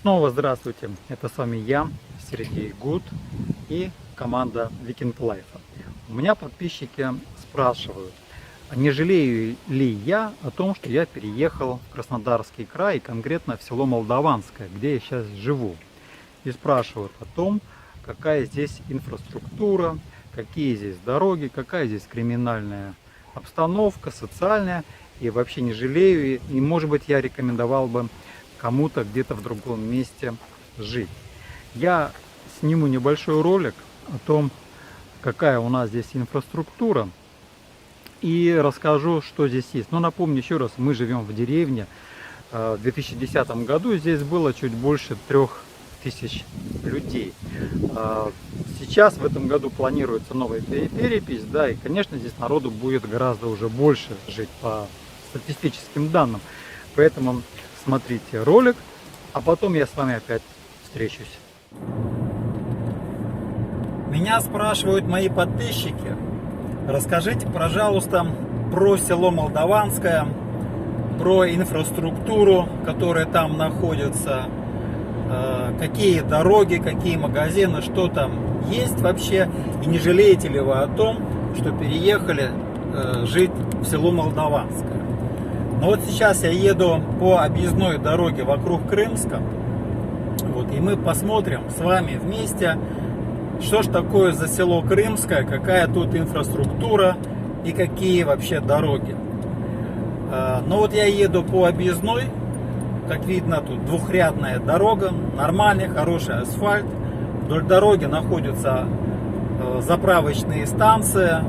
Снова здравствуйте, это с вами я, Сергей Гуд и команда Weekend Life. У меня подписчики спрашивают, а не жалею ли я о том, что я переехал в Краснодарский край, конкретно в село Молдаванское, где я сейчас живу. И спрашивают о том, какая здесь инфраструктура, какие здесь дороги, какая здесь криминальная обстановка, социальная. И вообще не жалею, и может быть я рекомендовал бы кому-то где-то в другом месте жить. Я сниму небольшой ролик о том, какая у нас здесь инфраструктура, и расскажу, что здесь есть. Но напомню еще раз, мы живем в деревне. В 2010 году здесь было чуть больше 3000 людей. Сейчас в этом году планируется новая перепись, да, и, конечно, здесь народу будет гораздо уже больше жить по статистическим данным. Поэтому смотрите ролик, а потом я с вами опять встречусь. Меня спрашивают мои подписчики, расскажите, пожалуйста, про село Молдаванское, про инфраструктуру, которая там находится, какие дороги, какие магазины, что там есть вообще, и не жалеете ли вы о том, что переехали жить в село Молдаванское. Но вот сейчас я еду по объездной дороге вокруг Крымска, вот, и мы посмотрим с вами вместе, что ж такое за село Крымское, какая тут инфраструктура и какие вообще дороги. Но вот я еду по объездной, как видно, тут двухрядная дорога, нормальный, хороший асфальт. Вдоль дороги находятся заправочные станции,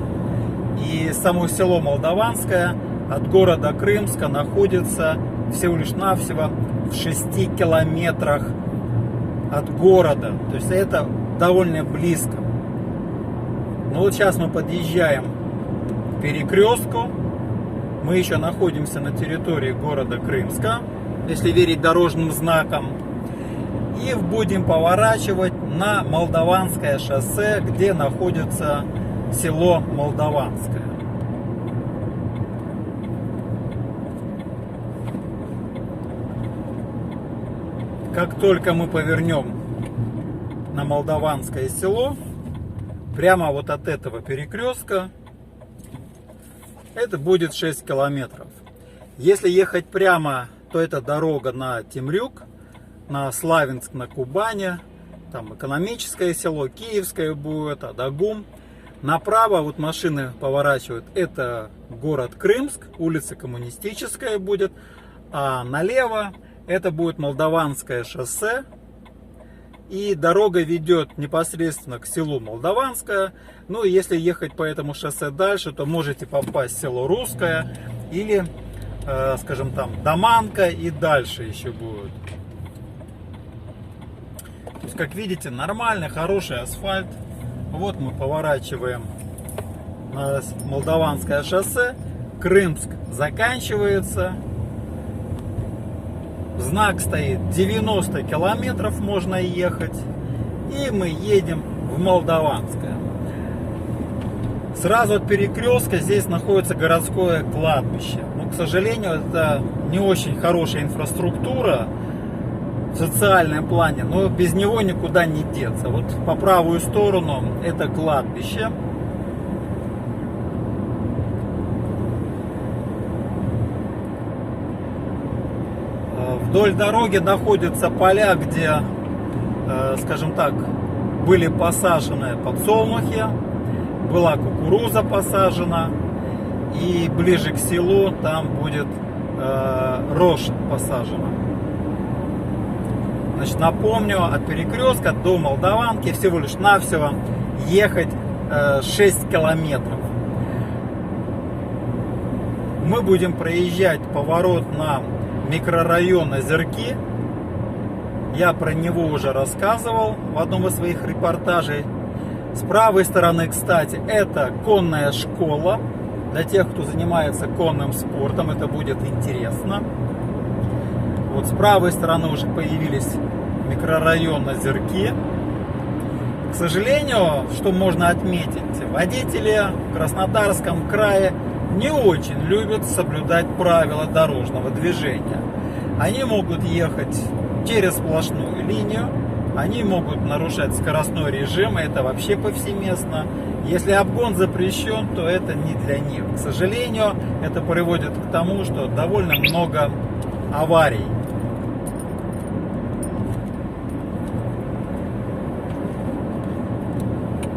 и само село Молдаванское от города Крымска находится всего лишь навсего в 6 километрах от города. То есть это довольно близко. Но вот сейчас мы подъезжаем к перекрестку. Мы еще находимся на территории города Крымска, если верить дорожным знакам. И будем поворачивать на Молдаванское шоссе, где находится село Молдаванское. Как только мы повернем на Молдаванское село, прямо вот от этого перекрестка, это будет 6 километров. Если ехать прямо, то это дорога на Темрюк, на Славянск, на Кубани, там экономическое село, Киевское будет, Адагум. Направо вот машины поворачивают, это город Крымск, улица Коммунистическая будет, а налево это будет Молдаванское шоссе, и дорога ведет непосредственно к селу Молдаванское. Ну и если ехать по этому шоссе дальше, то можете попасть в село Русское или, скажем там, Доманка, и дальше еще будет. То есть, как видите, нормальный, хороший асфальт. Вот мы поворачиваем на Молдаванское шоссе. Крымск заканчивается. Знак стоит 90 километров можно ехать. И мы едем в Молдаванское. Сразу от перекрестка здесь находится городское кладбище. Но, к сожалению, это не очень хорошая инфраструктура в социальном плане, но без него никуда не деться. Вот по правую сторону это кладбище. Вдоль дороги находятся поля, где, скажем так, были посажены подсолнухи, была кукуруза посажена, и ближе к селу там будет рожь посажена. Значит, напомню, от перекрестка до Молдаванки всего лишь навсего ехать 6 километров. Мы будем проезжать поворот на микрорайон Озерки. Я про него уже рассказывал в одном из своих репортажей. С правой стороны, кстати, это конная школа. Для тех, кто занимается конным спортом, это будет интересно. Вот с правой стороны уже появились микрорайон Озерки. К сожалению, что можно отметить, водители в Краснодарском крае не очень любят соблюдать правила дорожного движения. Они могут ехать через сплошную линию. Они могут нарушать скоростной режим, это вообще повсеместно. Если обгон запрещен, то это не для них. К сожалению, это приводит к тому, что довольно много аварий.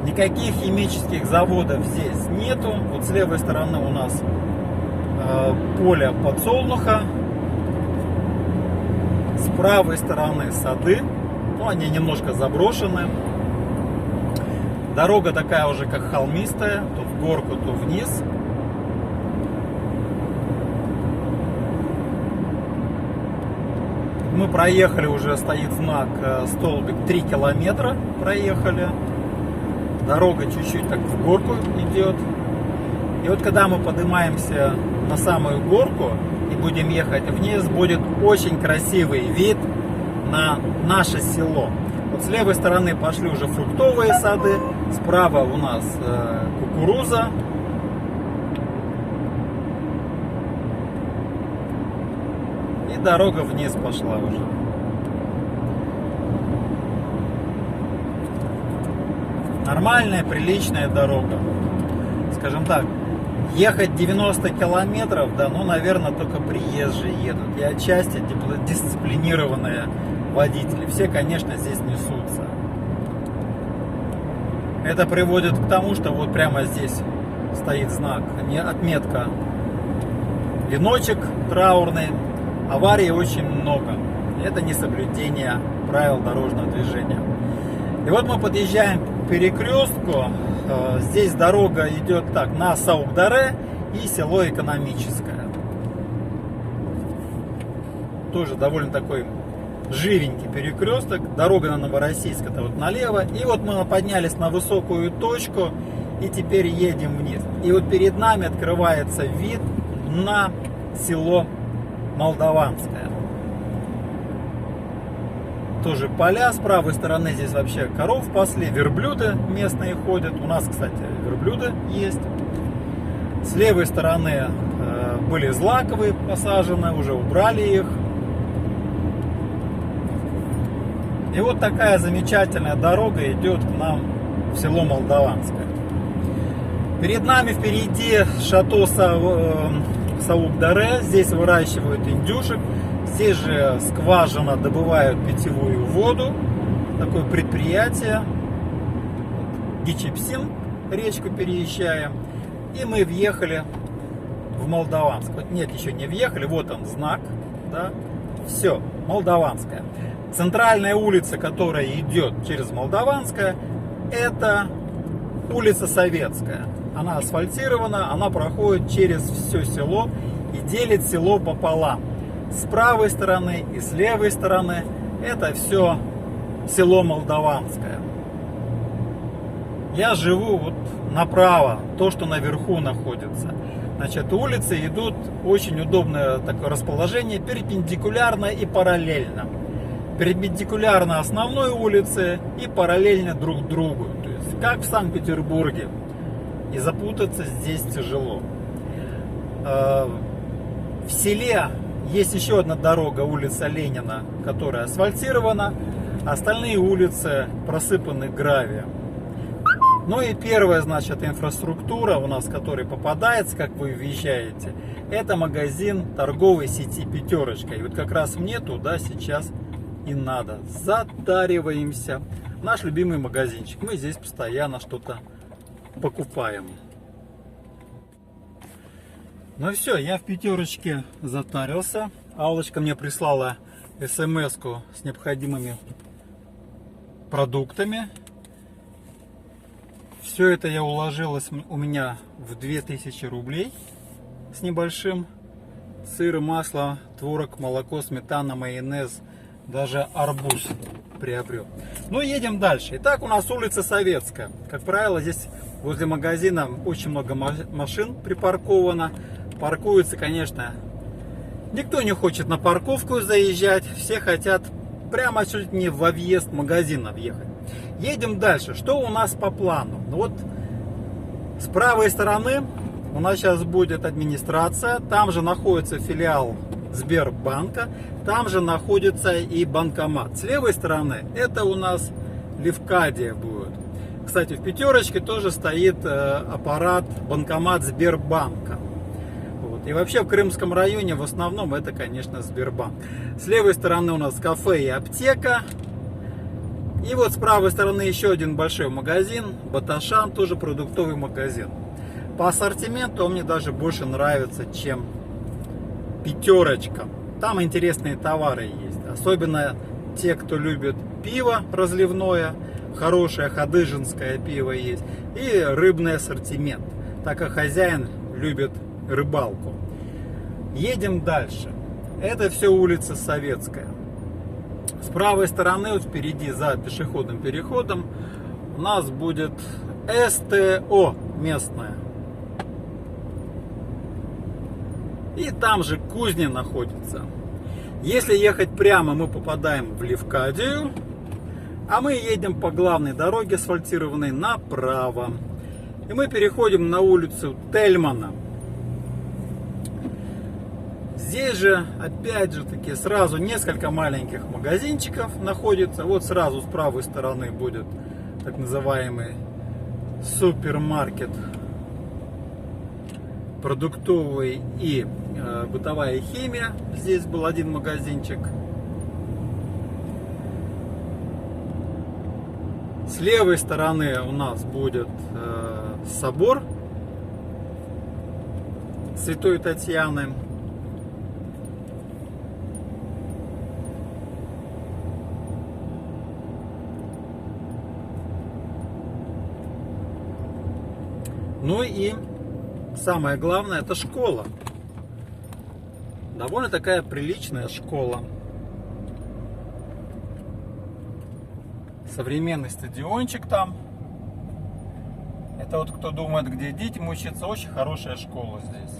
Никаких химических заводов здесь нету. Вот с левой стороны у нас поле подсолнуха. С правой стороны сады. Ну, они немножко заброшены. Дорога такая уже как холмистая. То в горку, то вниз. Мы проехали, уже стоит знак, столбик 3 километра проехали. Дорога чуть-чуть так в горку идет. И вот когда мы поднимаемся на самую горку и будем ехать вниз, будет очень красивый вид на наше село. Вот с левой стороны пошли уже фруктовые сады, справа у нас кукуруза. И дорога вниз пошла уже. Нормальная, приличная дорога. Скажем так, ехать 90 километров, да, ну, наверное, только приезжие едут. И отчасти дисциплинированные водители. Все, конечно, здесь несутся. Это приводит к тому, что вот прямо здесь стоит знак, отметка, веночек траурный. Аварий очень много. Это несоблюдение правил дорожного движения. И вот мы подъезжаем к перекрестку. Здесь дорога идет так на Саук-Даре и село Экономическое. Тоже довольно такой живенький перекресток. Дорога на Новороссийск, это вот налево. И вот мы поднялись на высокую точку и теперь едем вниз. И вот перед нами открывается вид на село Молдаванское. Тоже поля, с правой стороны здесь вообще коров пасли, верблюды местные ходят. У нас, кстати, верблюды есть. С левой стороны были злаковые посажены, уже убрали их. И вот такая замечательная дорога идет к нам в село Молдаванское. Перед нами впереди шато Саук-Даре. Здесь выращивают индюшек. Здесь же скважина добывают питьевую воду. Такое предприятие. Гичепсин, речку переезжаем. И мы въехали в Молдаванск. Нет, еще не въехали. Вот он знак. Да? Все, Молдаванская. Центральная улица, которая идет через Молдаванское, это улица Советская. Она асфальтирована, она проходит через все село и делит село пополам. С правой стороны и с левой стороны это все село Молдаванское. Я живу вот направо, то, что наверху находится. Значит, улицы идут очень удобное такое расположение, перпендикулярно и параллельно. Перпендикулярно основной улице и параллельно друг другу. То есть, как в Санкт-Петербурге. И запутаться здесь тяжело. В селе есть еще одна дорога, улица Ленина, которая асфальтирована. Остальные улицы просыпаны гравием. Ну и первая, значит, инфраструктура у нас, которая попадается, как вы въезжаете, это магазин торговой сети «Пятерочка». И вот как раз мне туда сейчас и надо. Затариваемся. Наш любимый магазинчик. Мы здесь постоянно что-то покупаем. Ну все, я в «Пятерочке» затарился. Аллочка мне прислала смс-ку с необходимыми продуктами. Все это я уложилось у меня в 2000 рублей с небольшим. Сыр, масло, творог, молоко, сметана, майонез, даже арбуз приобрел. Ну, едем дальше. Итак, у нас улица Советская. Как правило, здесь возле магазина очень много машин припарковано. Паркуется, конечно, никто не хочет на парковку заезжать. Все хотят прямо чуть не во въезд магазина въехать. Едем дальше. Что у нас по плану? Ну вот с правой стороны у нас сейчас будет администрация. Там же находится филиал Сбербанка. Там же находится и банкомат. С левой стороны это у нас Левкадия будет. Кстати, в пятерочке тоже стоит аппарат, банкомат Сбербанка. Вот. И вообще в Крымском районе в основном это, конечно, Сбербанк. С левой стороны у нас кафе и аптека. И вот с правой стороны еще один большой магазин, Баташан, тоже продуктовый магазин. По ассортименту он мне даже больше нравится, чем пятерочка. Там интересные товары есть. Особенно те, кто любит пиво разливное, хорошее ходыженское пиво есть. И рыбный ассортимент, так как хозяин любит рыбалку. Едем дальше. Это все улица Советская. С правой стороны, вот впереди, за пешеходным переходом, у нас будет СТО местное. И там же кузня находится. Если ехать прямо, мы попадаем в Левкадию. А мы едем по главной дороге асфальтированной направо. И мы переходим на улицу Тельмана. Здесь же, опять же таки, сразу несколько маленьких магазинчиков находится. Вот сразу с правой стороны будет так называемый супермаркет, продуктовый и бытовая химия. Здесь был один магазинчик. С левой стороны у нас будет собор Святой Татьяны. Ну и самое главное, это школа. Довольно такая приличная школа. Современный стадиончик там. Это вот кто думает, где детям учатся, очень хорошая школа здесь.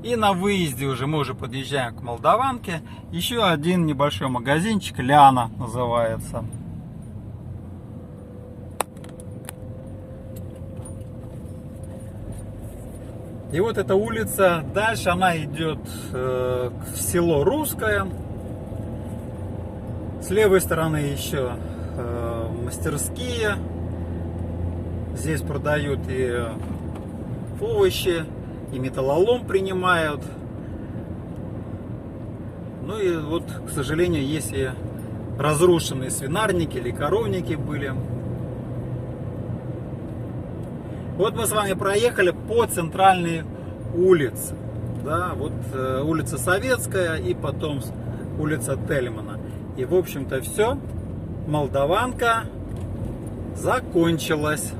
И на выезде уже мы уже подъезжаем к Молдаванке. Еще один небольшой магазинчик, Ляна называется. И вот эта улица, дальше она идет в село Русское. С левой стороны еще мастерские. Здесь продают и овощи, и металлолом принимают. Ну и вот, к сожалению, есть и разрушенные свинарники или коровники были. Вот мы с вами проехали по центральной улице. Да, вот улица Советская и потом улица Тельмана. И в общем-то все. Молдаванка закончилась.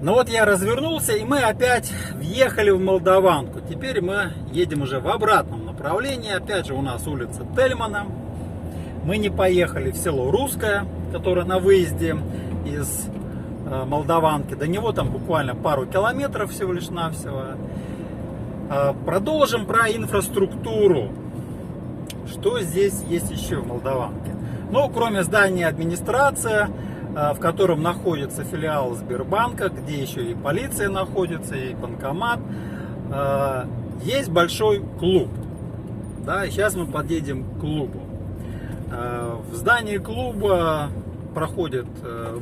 Ну вот я развернулся, и мы опять въехали в Молдаванку. Теперь мы едем уже в обратном направлении. Опять же у нас улица Тельмана. Мы не поехали в село Русское, которое на выезде из Молдаванки. До него там буквально пару километров всего лишь навсего. Продолжим про инфраструктуру. Что здесь есть еще в Молдаванке? Ну, кроме здания администрации, в котором находится филиал Сбербанка, где еще и полиция находится, и банкомат, есть большой клуб. Да, и сейчас мы подъедем к клубу. В здании клуба проходят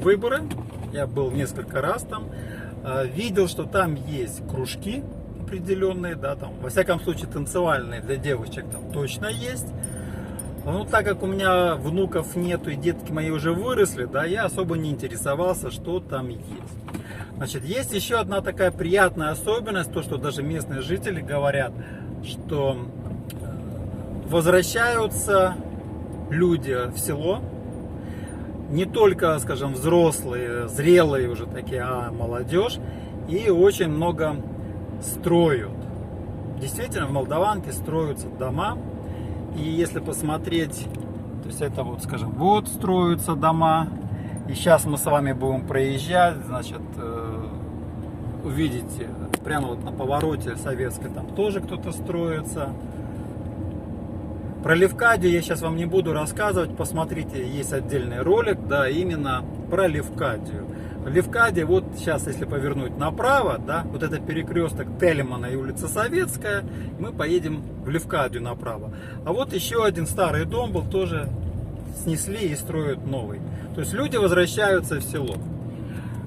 выборы. Я был несколько раз там. Видел, что там есть кружки определенные, да, там, во всяком случае, танцевальные для девочек там точно есть. Но так как у меня внуков нету и детки мои уже выросли, да, я особо не интересовался, что там есть. Значит, есть еще одна такая приятная особенность, то, что даже местные жители говорят, что возвращаются люди в село, не только, скажем, взрослые, зрелые уже такие, а молодежь, и очень много строят. Действительно, в Молдаванке строятся дома, и если посмотреть, то есть это вот, скажем, вот строятся дома, и сейчас мы с вами будем проезжать, значит, увидите, прямо вот на повороте Советской там тоже кто-то строится. Про Левкадию я сейчас вам не буду рассказывать, посмотрите, есть отдельный ролик, да, именно про Левкадию. Левкадия, вот сейчас, если повернуть направо, да, вот это перекресток Телемана и улица Советская, мы поедем в Левкадию направо. А вот еще один старый дом был, тоже снесли и строят новый. То есть люди возвращаются в село.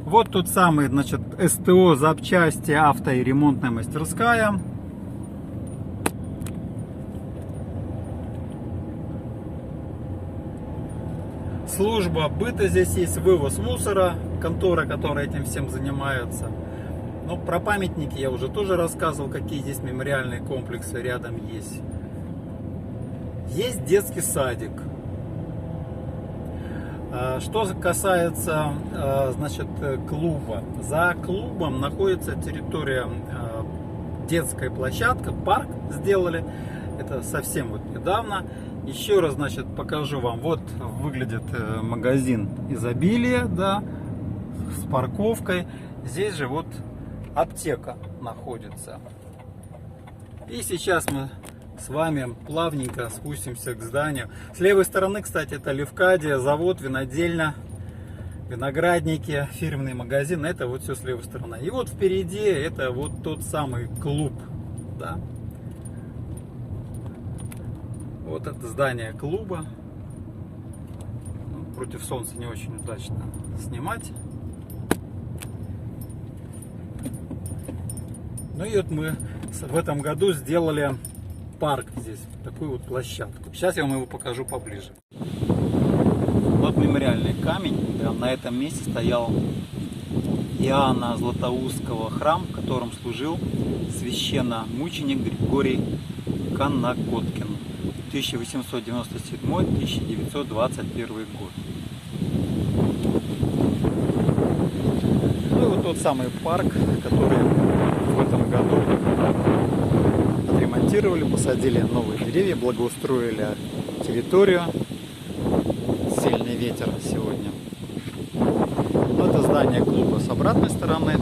Вот тот самый, значит, СТО, запчасти, авто и ремонтная мастерская. Служба быта здесь есть, вывоз мусора, контора, которая этим всем занимается. Ну, про памятники я уже тоже рассказывал, какие здесь мемориальные комплексы рядом есть. Есть детский садик. Что касается, значит, клуба. За клубом находится территория, детская площадка, парк сделали. Это совсем вот недавно. Еще раз, значит, покажу вам. Вот выглядит магазин изобилия, да, с парковкой. Здесь же вот аптека находится. И сейчас мы с вами плавненько спустимся к зданию. С левой стороны, кстати, это Левкадия, завод, винодельня, виноградники, фирменный магазин. Это вот все с левой стороны. И вот впереди это вот тот самый клуб, да. Вот это здание клуба. Ну, против солнца не очень удачно снимать. Ну и вот мы в этом году сделали парк здесь, такую вот площадку. Сейчас я вам его покажу поближе. Вот мемориальный камень. Да, на этом месте стоял Иоанна Златоустского храм, в котором служил священномученик Григорий Каннакоткин. 1897-1921 год. Ну и вот тот самый парк, который в этом году отремонтировали, посадили новые деревья, благоустроили территорию. Сильный ветер сегодня. Ну, это здание клуба с обратной стороны.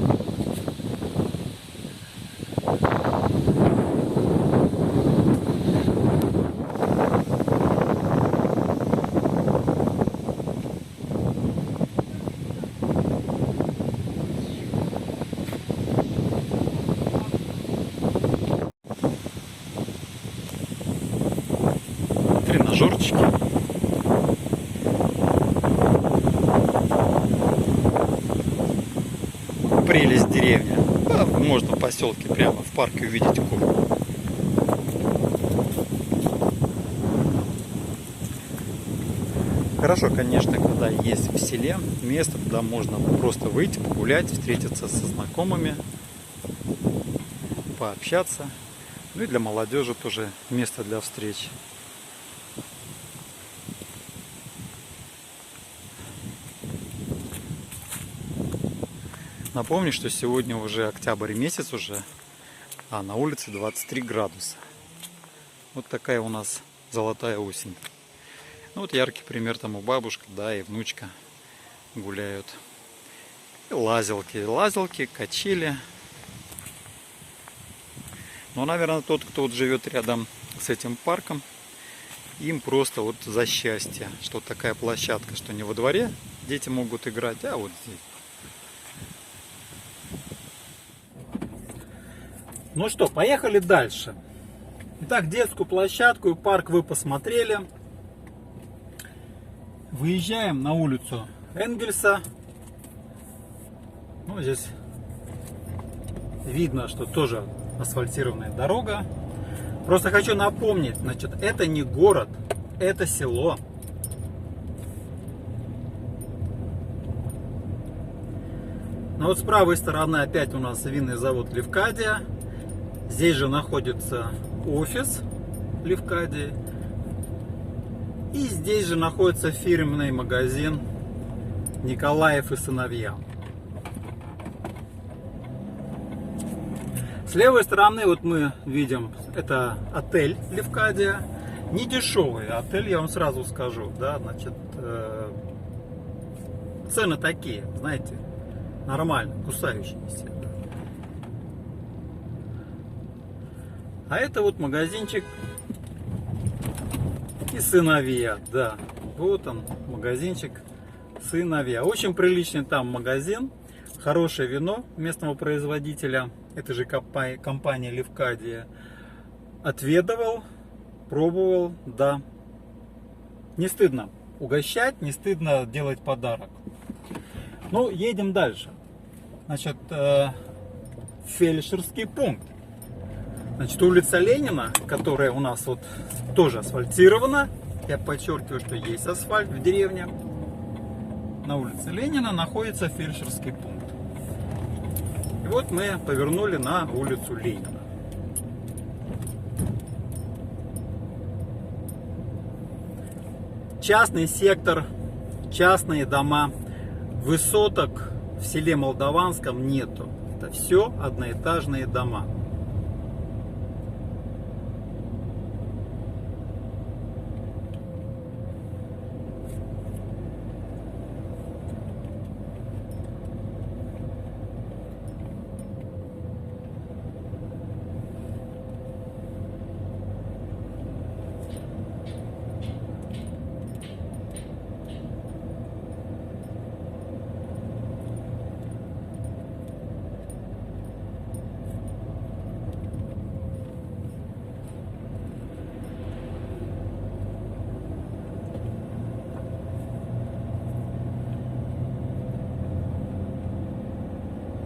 Тренажерчики. Прелесть деревня. Да, можно в поселке прямо в парке увидеть куб. Хорошо, конечно, когда есть в селе место, куда можно просто выйти, погулять, встретиться со знакомыми, пообщаться. Ну и для молодежи тоже место для встреч. Напомню, что сегодня уже октябрь месяц уже, а на улице 23 градуса. Вот такая у нас золотая осень. Ну вот яркий пример тому бабушка, да, и внучка гуляют. И лазилки, качели. Но, наверное, тот, кто вот живет рядом с этим парком, им просто вот за счастье, что такая площадка, что не во дворе дети могут играть, а вот здесь. Ну что, поехали дальше. Итак, детскую площадку и парк вы посмотрели. Выезжаем на улицу Энгельса. Ну, здесь видно, что тоже асфальтированная дорога. Просто хочу напомнить, значит, это не город, это село. Но вот с правой стороны опять у нас винный завод Левкадия. Здесь же находится офис Левкадии. И здесь же находится фирменный магазин Николаев и сыновья. С левой стороны вот мы видим, это отель Левкадия. Не дешевый отель, я вам сразу скажу. Да, значит, цены такие, знаете, нормально, кусающиеся. А это вот магазинчик и сыновья, да. Вот он, магазинчик сыновья. Очень приличный там магазин, хорошее вино местного производителя, это же компания Левкадия. Отведывал, пробовал, да. Не стыдно угощать, не стыдно делать подарок. Ну, едем дальше. Значит, фельдшерский пункт. Значит, улица Ленина, которая у нас вот тоже асфальтирована. Я подчеркиваю, что есть асфальт в деревне. На улице Ленина находится фельдшерский пункт. И вот мы повернули на улицу Ленина. Частный сектор, частные дома, высоток в селе Молдаванском нету. Это все одноэтажные дома.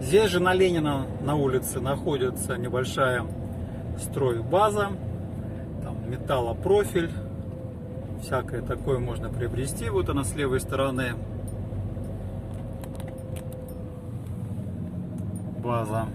Здесь же на Ленина на улице находится небольшая стройбаза, там металлопрофиль, всякое такое можно приобрести. Вот она с левой стороны база.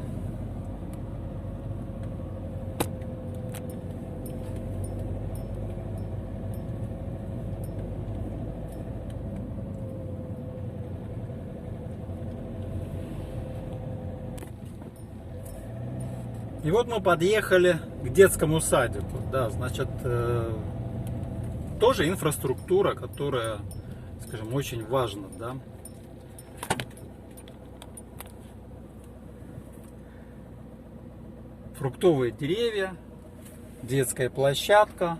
И вот мы подъехали к детскому садику. Да, значит, тоже инфраструктура, которая, скажем, очень важна, да. Фруктовые деревья, детская площадка.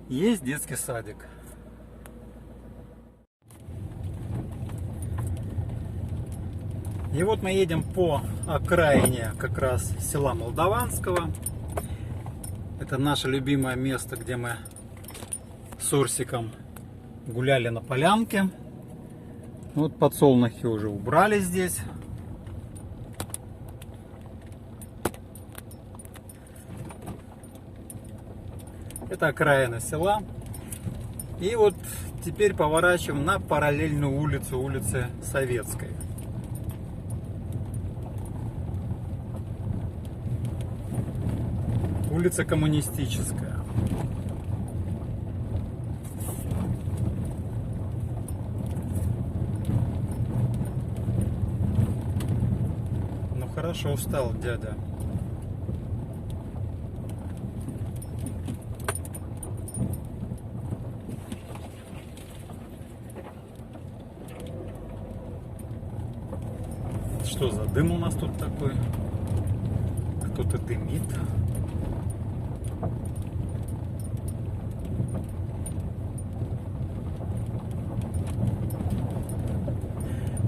Есть детский садик. И вот мы едем по окраине как раз села Молдаванского. Это наше любимое место, где мы с Урсиком гуляли на полянке. Вот подсолнухи уже убрали здесь. Это окраина села. И вот теперь поворачиваем на параллельную улицу, улице Советской. Улица Коммунистическая. Ну хорошо встал дядя. Что за дым у нас тут такой? Кто-то дымит.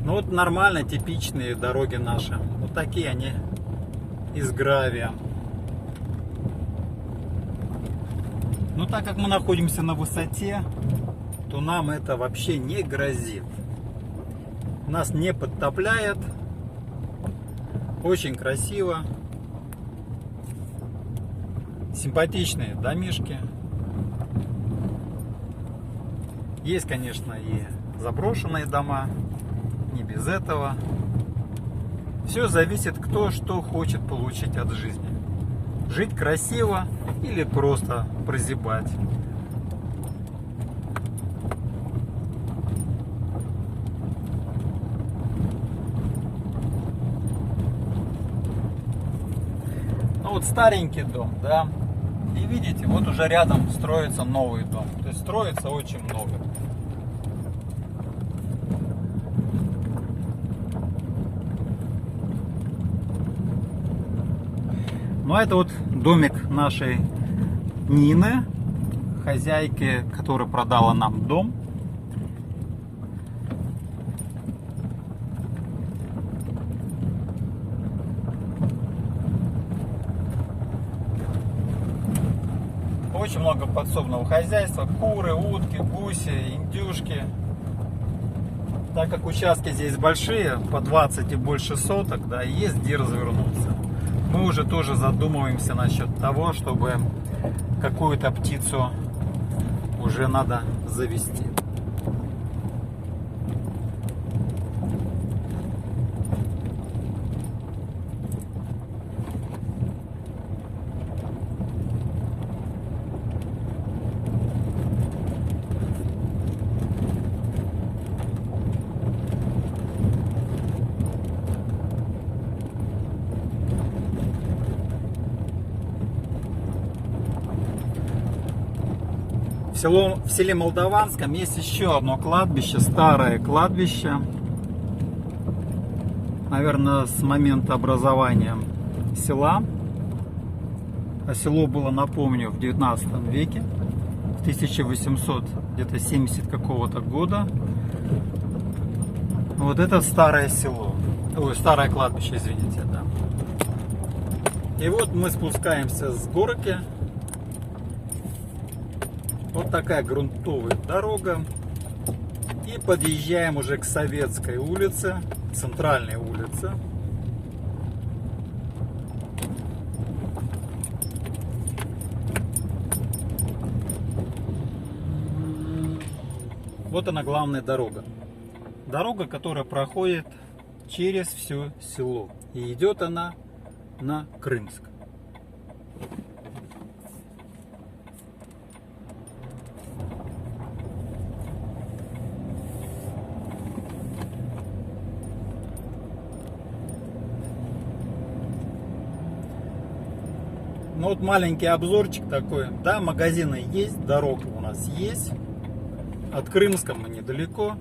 Ну вот нормально, типичные дороги наши. Вот такие они из гравия. Но так как мы находимся на высоте, то нам это вообще не грозит. Нас не подтопляет. Очень красиво. Симпатичные домишки. Есть, конечно, и заброшенные дома. Не без этого. Все зависит, кто что хочет получить от жизни. Жить красиво или просто прозябать. Ну вот старенький дом, да. И видите, вот уже рядом строится новый дом. То есть строится очень много. Ну а это вот домик нашей Нины, хозяйки, которая продала нам дом. Очень много подсобного хозяйства, куры, утки, гуси, индюшки. Так как участки здесь большие, по 20 и больше соток, да, есть где развернуться. Мы уже тоже задумываемся насчет того, чтобы какую-то птицу уже надо завести. В селе Молдаванском есть еще одно кладбище, старое кладбище. Наверное, с момента образования села. А село было, напомню, в 19 веке, в 1870 какого-то года. Вот это старое село. Ой, старое кладбище, извините, да. И вот мы спускаемся с горки. Вот такая грунтовая дорога. И подъезжаем уже к Советской улице, центральной улице. Вот она, главная дорога. Дорога, которая проходит через все село. И идет она на Крымск. Ну вот маленький обзорчик такой. Да, магазины есть, дорога у нас есть. От Крымска мы недалеко.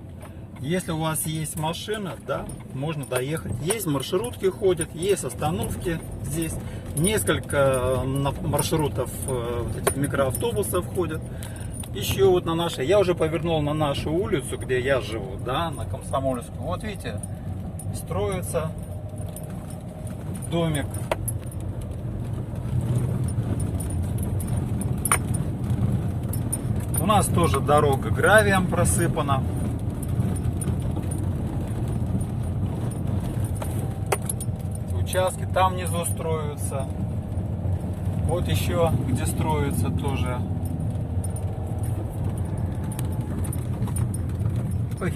Если у вас есть машина, да, можно доехать. Есть маршрутки ходят, есть остановки здесь. Несколько маршрутов вот этих микроавтобусов ходят. Еще вот на нашей, я уже повернул на нашу улицу, где я живу, да, на Комсомольскую. Вот видите, строится домик. У нас тоже дорога гравием просыпана. Участки там внизу строятся. Вот еще где строится тоже. Ой.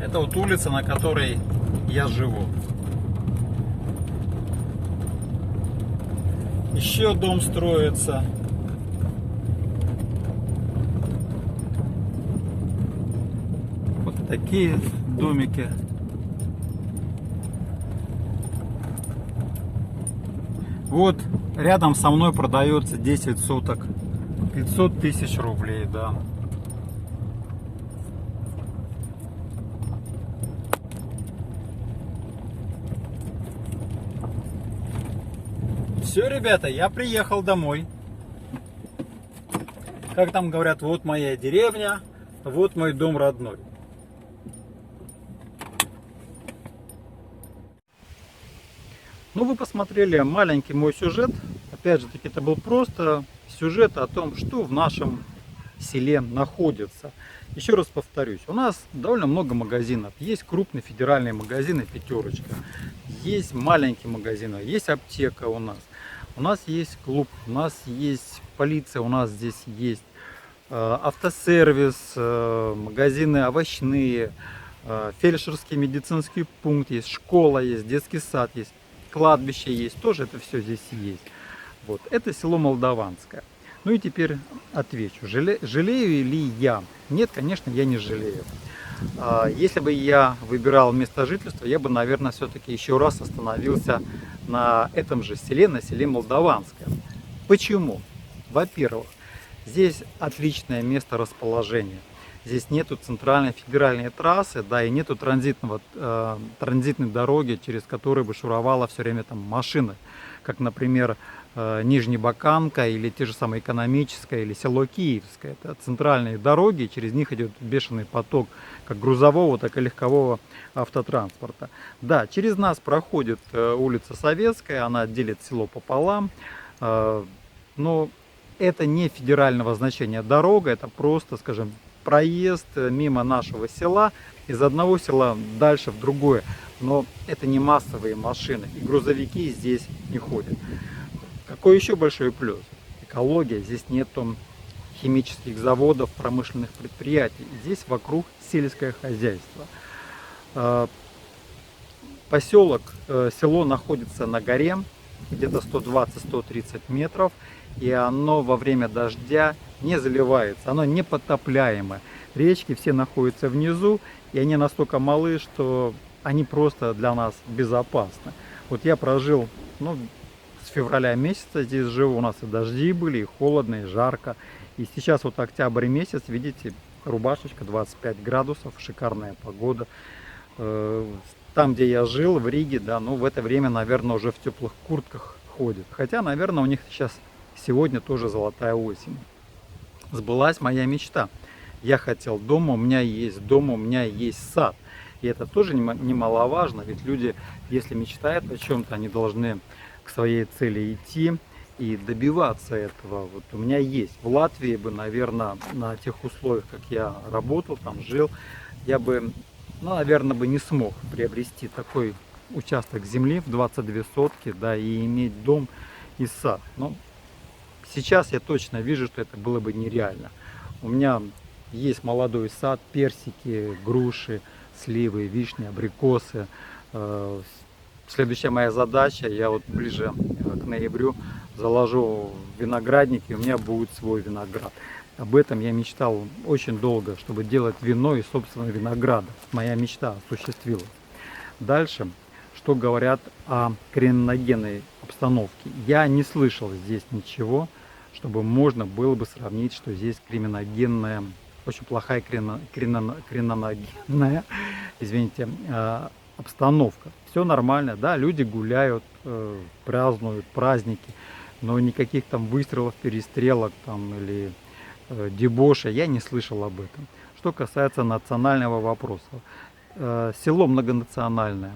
Это вот улица, на которой я живу. Еще дом строится. Вот такие домики. Вот рядом со мной продается 10 соток. 500 тысяч рублей, да. Все, ребята, я приехал домой. Как там говорят, вот моя деревня, вот мой дом родной. Ну, вы посмотрели маленький мой сюжет. Опять же таки, это был просто сюжет о том, что в нашем селе находится. Еще раз повторюсь, у нас довольно много магазинов. Есть крупные федеральные магазины «Пятерочка», есть маленькие магазины, есть аптека у нас. У нас есть клуб, у нас есть полиция, у нас здесь есть автосервис, магазины овощные, фельдшерский медицинский пункт есть, школа есть, детский сад есть, кладбище есть, тоже это все здесь есть. Вот, это село Молдаванское. Ну и теперь отвечу, жалею ли я? Нет, конечно, я не жалею. Если бы я выбирал место жительства, я бы, наверное, все-таки еще раз остановился на этом же селе, на селе Молдаванское. Почему? Во-первых, здесь отличное место расположения. здесь нету центральной федеральной трассы, да, и нету транзитной дороги, через которую бы шуровала все время там машины, как, например, Нижнебаканка или те же самые Экономическая или село Киевское. Это центральные дороги, через них идет бешеный поток как грузового, так и легкового автотранспорта. Да, через нас проходит улица Советская, она делит село пополам, но это не федерального значения дорога, это просто, скажем, проезд мимо нашего села, из одного села дальше в другое. Но это не массовые машины, и грузовики здесь не ходят. Какой еще большой плюс? Экология. Здесь нету химических заводов, промышленных предприятий. Здесь вокруг сельское хозяйство. Поселок, село находится на горе, где-то 120-130 метров, и оно во время дождя не заливается, оно не потопляемое. Речки все находятся внизу, и они настолько малы, что они просто для нас безопасны. Вот я прожил, с февраля месяца здесь живу, у нас и дожди были, и холодно, и жарко. И сейчас вот октябрь месяц, видите, рубашечка, 25 градусов, шикарная погода. Там, где я жил, в Риге, да, в это время, наверное, уже в теплых куртках ходят. Хотя, наверное, у них сейчас сегодня тоже золотая осень. Сбылась моя мечта. Я хотел дома, у меня есть дом, у меня есть сад. И это тоже немаловажно, ведь люди, если мечтают о чем-то, они должны к своей цели идти и добиваться этого. Вот у меня есть. В Латвии бы, наверное, на тех условиях, как я работал, там жил, я бы, наверное, бы не смог приобрести такой участок земли в 22 сотки, да, и иметь дом и сад. Но сейчас я точно вижу, что это было бы нереально. У меня есть молодой сад, персики, груши, сливы, вишни, абрикосы. Следующая моя задача, я вот ближе к ноябрю заложу виноградник, и у меня будет свой виноград. Об этом я мечтал очень долго, чтобы делать вино из собственного винограда. Моя мечта осуществилась. Дальше, что говорят о криминогенной обстановке. Я не слышал здесь ничего, чтобы можно было бы сравнить, что здесь криминогенная, очень плохая криминогенная, извините, обстановка. Все нормально, да, люди гуляют, празднуют праздники, но никаких там выстрелов, перестрелок там или дебоша я не слышал об этом. Что касается национального вопроса, село многонациональное.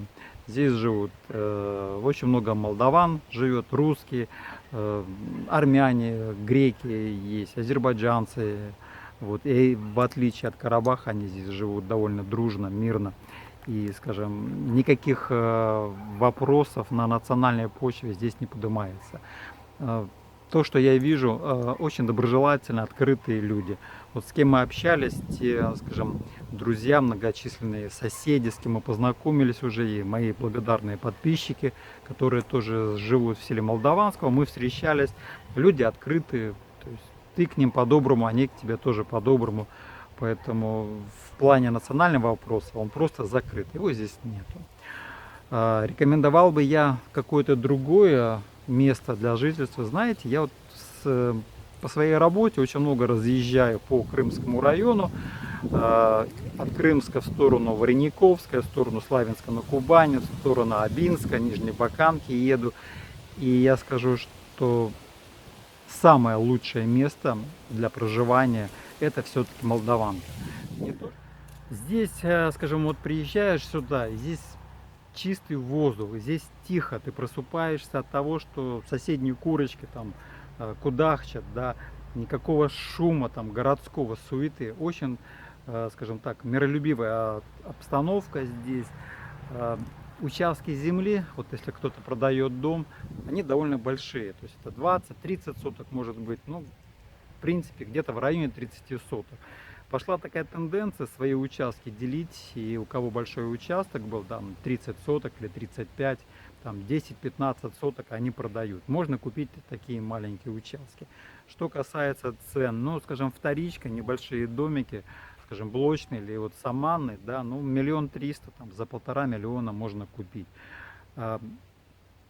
Здесь живут очень много молдаван, живет русские, армяне, греки есть, азербайджанцы. Вот. И в отличие от Карабаха они здесь живут довольно дружно, мирно. И, скажем, никаких вопросов на национальной почве здесь не поднимается. То, что я вижу, очень доброжелательно, открытые люди. Вот с кем мы общались, те, скажем, друзья, многочисленные соседи, с кем мы познакомились уже, и мои благодарные подписчики, которые тоже живут в селе Молдаванского, мы встречались. Люди открытые, то есть ты к ним по-доброму, они к тебе тоже по-доброму. Поэтому в плане национального вопроса он просто закрыт, его здесь нету. Рекомендовал бы я какое-то другое место для жительства. Знаете, я вот по своей работе очень много разъезжаю по Крымскому району, от Крымска в сторону Варениковска, в сторону Славянска на Кубани, в сторону Абинска, Нижнебаканки еду. И я скажу, что самое лучшее место для проживания это все-таки Молдаванка. Здесь, скажем, вот приезжаешь сюда, здесь чистый воздух, здесь тихо, ты просыпаешься от того, что соседние курочки там кудахчат, да, никакого шума там городского, суеты, очень, скажем так, миролюбивая обстановка здесь. Участки земли, вот если кто-то продает дом, они довольно большие, то есть это 20-30 соток может быть, в принципе где-то в районе 30 соток. Пошла такая тенденция свои участки делить, и у кого большой участок был, там 30 соток или 35, там 10-15 соток они продают. Можно купить такие маленькие участки. Что касается цен, скажем, вторичка, небольшие домики, скажем, блочные или вот саманные, да, 1 300 000, там за 1,5 миллиона можно купить.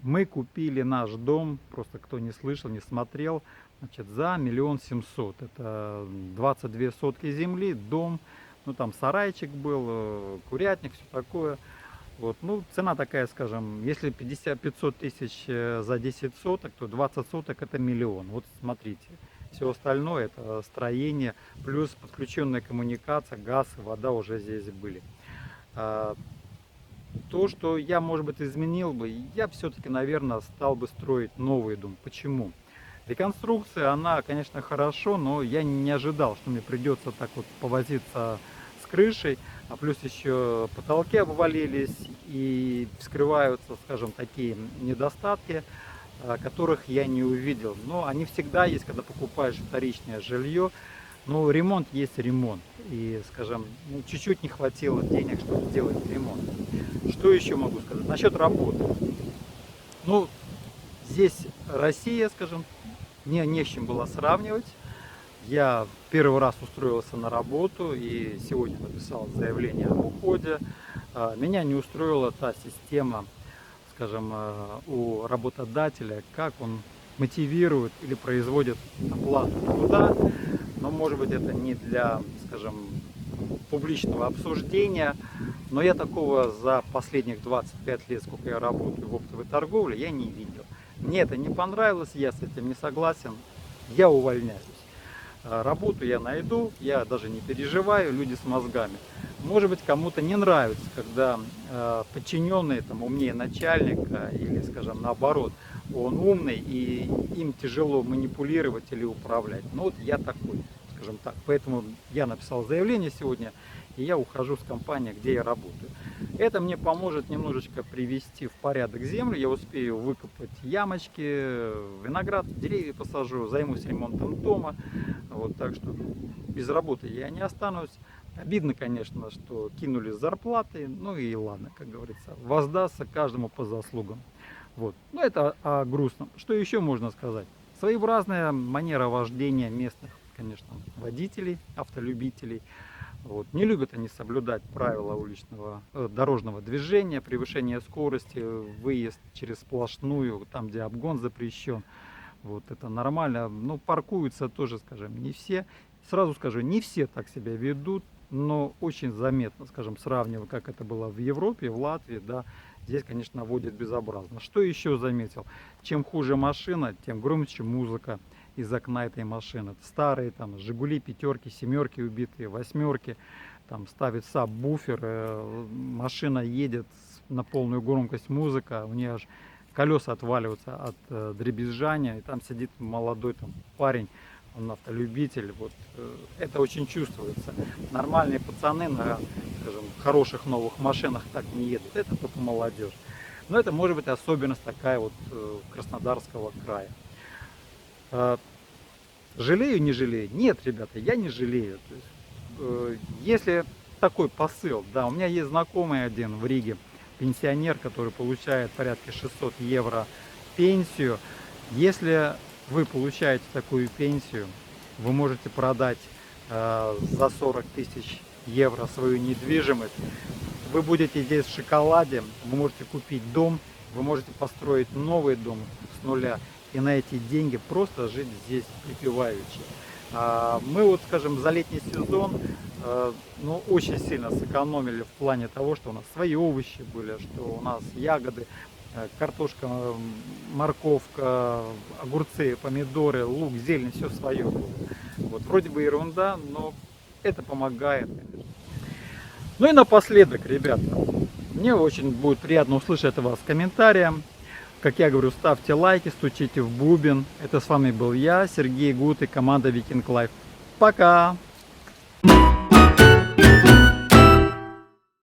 Мы купили наш дом, просто кто не слышал, не смотрел, значит, за 1 700 000. Это 22 сотки земли, дом, ну там сарайчик был, курятник, все такое. Вот, ну, цена такая, скажем, если 500 тысяч за 10 соток, то 20 соток это 1 000 000. Вот смотрите, все остальное это строение, плюс подключенная коммуникация, газ и вода уже здесь были. То, что я, может быть, изменил бы, я все-таки, наверное, стал бы строить новый дом. Почему? Реконструкция, она, конечно, хорошо, но я не ожидал, что мне придется так вот повозиться с крышей, а плюс еще потолки обвалились и вскрываются, скажем, такие недостатки, которых я не увидел. Но они всегда есть, когда покупаешь вторичное жилье. Но ремонт есть ремонт. И, скажем, ну, чуть-чуть не хватило денег, чтобы сделать ремонт. Что еще могу сказать? Насчет работы. Ну, здесь Россия, скажем, мне не с чем было сравнивать. Я первый раз устроился на работу и сегодня написал заявление об уходе. Меня не устроила та система, скажем, у работодателя, как он мотивирует или производит оплату труда. Но, может быть, это не для, скажем, публичного обсуждения. Но я такого за последних 25 лет, сколько я работаю в оптовой торговле, я не видел. Мне это не понравилось, я с этим не согласен, я увольняюсь. Работу я найду, я даже не переживаю, люди с мозгами. Может быть, кому-то не нравится, когда подчиненный там, умнее начальника или, скажем, наоборот, он умный и им тяжело манипулировать или управлять. Но вот я такой, скажем так. Поэтому я написал заявление сегодня, и я ухожу с компании, где я работаю. Это мне поможет немножечко привести в порядок землю. Я успею выкопать ямочки, виноград, деревья посажу, займусь ремонтом дома. Вот, так что без работы я не останусь. Обидно, конечно, что кинули с зарплаты. Ну и ладно, как говорится, воздастся каждому по заслугам. Вот. Но это о грустном. Что еще можно сказать? Своеобразная манера вождения местных, конечно, водителей, автолюбителей. Вот. Не любят они соблюдать правила дорожного движения, превышение скорости, выезд через сплошную, там где обгон запрещен. Вот это нормально. Но паркуются тоже, скажем, не все. Сразу скажу, не все так себя ведут, но очень заметно, скажем, сравнивая, как это было в Европе, в Латвии, да, здесь, конечно, водят безобразно. Что еще заметил? Чем хуже машина, тем громче музыка из окна этой машины. Старые там Жигули, пятерки, семерки убитые, восьмерки, там ставит сабвуфер, машина едет на полную громкость, музыка, у нее аж колеса отваливаются от дребезжания, и там сидит молодой там парень, он автолюбитель, вот это очень чувствуется. Нормальные пацаны на, скажем, хороших новых машинах так не едут, это только молодежь. Но это может быть особенность такая вот Краснодарского края. Жалею, не жалею? Нет, ребята, я не жалею. То есть, если такой посыл, да, у меня есть знакомый один в Риге, пенсионер, который получает порядка 600 евро пенсию. Если вы получаете такую пенсию, вы можете продать за 40 тысяч евро свою недвижимость. Вы будете здесь в шоколаде, вы можете купить дом, вы можете построить новый дом с нуля и на эти деньги просто жить здесь припеваючи. Мы вот, скажем, за летний сезон ну, очень сильно сэкономили в плане того, что у нас свои овощи были, что у нас ягоды, картошка, морковка, огурцы, помидоры, лук, зелень, все свое было. Вот, вроде бы ерунда, но это помогает. Ну и напоследок, ребята, мне очень будет приятно услышать от вас комментарии. Как я говорю, ставьте лайки, стучите в бубен. Это с вами был я, Сергей Гут и команда Викинг Лайф. Пока!